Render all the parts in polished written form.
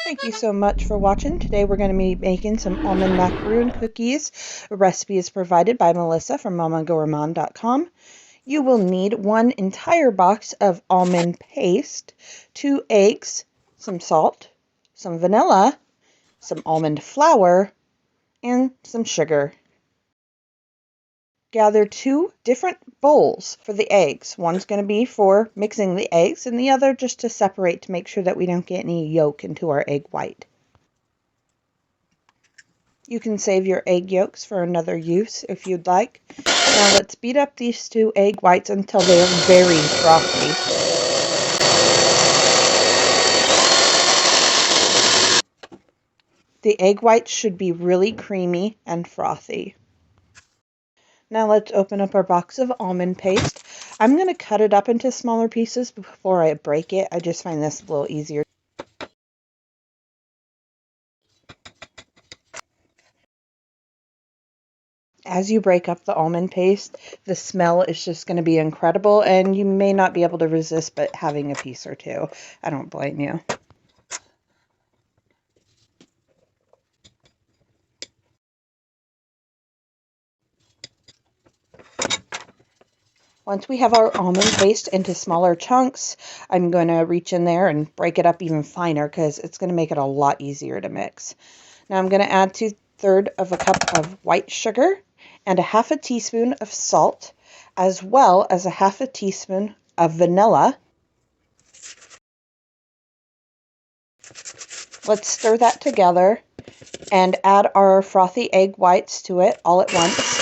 Thank you so much for watching. Today we're going to be making some almond macaroon cookies. A recipe is provided by Melissa from mamagourmand.com. You will need 1 entire box of almond paste, 2 eggs, some salt, some vanilla, some almond flour, and some sugar. Gather 2 different bowls for the eggs. One's going to be for mixing the eggs and the other just to separate to make sure that we don't get any yolk into our egg white. You can save your egg yolks for another use if you'd like. Now let's beat up these 2 egg whites until they are very frothy. The egg whites should be really creamy and frothy. Now let's open up our box of almond paste. I'm going to cut it up into smaller pieces before I break it. I just find this a little easier. As you break up the almond paste, the smell is just going to be incredible, and you may not be able to resist but having a piece or 2. I don't blame you. Once we have our almond paste into smaller chunks, I'm going to reach in there and break it up even finer because it's going to make it a lot easier to mix. Now I'm going to add 2/3 of a cup of white sugar and 1/2 teaspoon of salt, as well as 1/2 teaspoon of vanilla. Let's stir that together and add our frothy egg whites to it all at once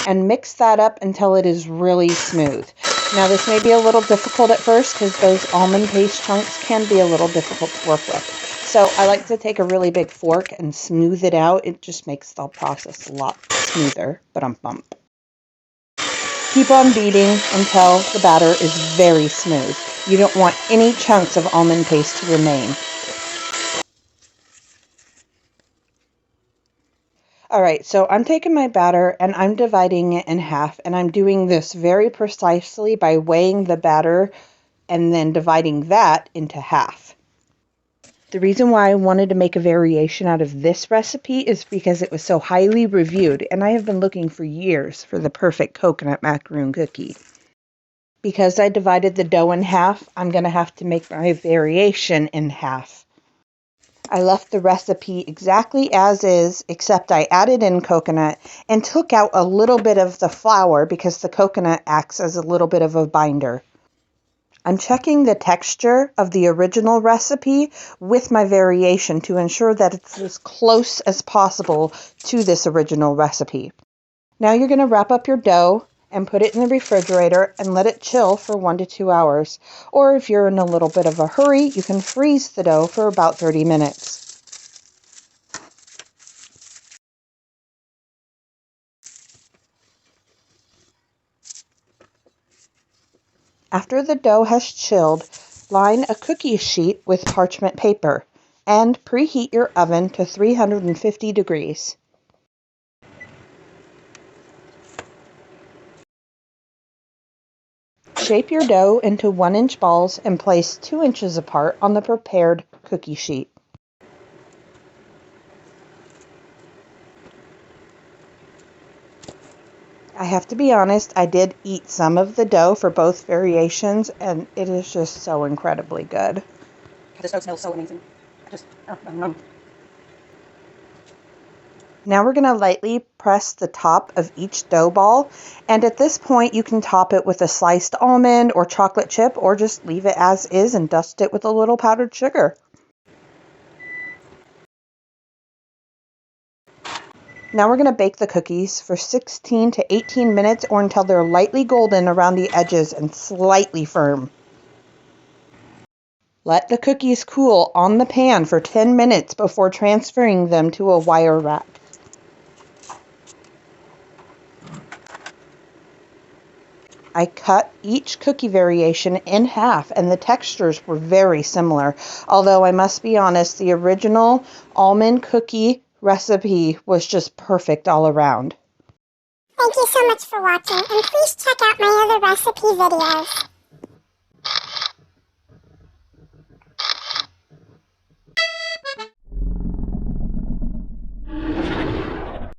and mix that up until it is really smooth. Now this may be a little difficult at first because those almond paste chunks can be a little difficult to work with. So I like to take a really big fork and smooth it out. It just makes the process a lot smoother, bump. Keep on beating until the batter is very smooth. You don't want any chunks of almond paste to remain. Alright, so I'm taking my batter and I'm dividing it in half, and I'm doing this very precisely by weighing the batter and then dividing that into half. The reason why I wanted to make a variation out of this recipe is because it was so highly reviewed, and I have been looking for years for the perfect coconut macaroon cookie. Because I divided the dough in half, I'm going to have to make my variation in half. I left the recipe exactly as is, except I added in coconut and took out a little bit of the flour because the coconut acts as a little bit of a binder. I'm checking the texture of the original recipe with my variation to ensure that it's as close as possible to this original recipe. Now you're going to wrap up your dough and put it in the refrigerator and let it chill for 1 to 2 hours. Or if you're in a little bit of a hurry, you can freeze the dough for about 30 minutes. After the dough has chilled, line a cookie sheet with parchment paper and preheat your oven to 350 degrees. Shape your dough into 1-inch balls and place 2 inches apart on the prepared cookie sheet. I have to be honest, I did eat some of the dough for both variations, and it is just so incredibly good. This dough smells so amazing. Now we're going to lightly press the top of each dough ball, and at this point you can top it with a sliced almond or chocolate chip, or just leave it as is and dust it with a little powdered sugar. Now we're going to bake the cookies for 16 to 18 minutes or until they're lightly golden around the edges and slightly firm. Let the cookies cool on the pan for 10 minutes before transferring them to a wire rack. I cut each cookie variation in half, and the textures were very similar, although I must be honest, the original almond cookie recipe was just perfect all around. Thank you so much for watching, and please check out my other recipe videos.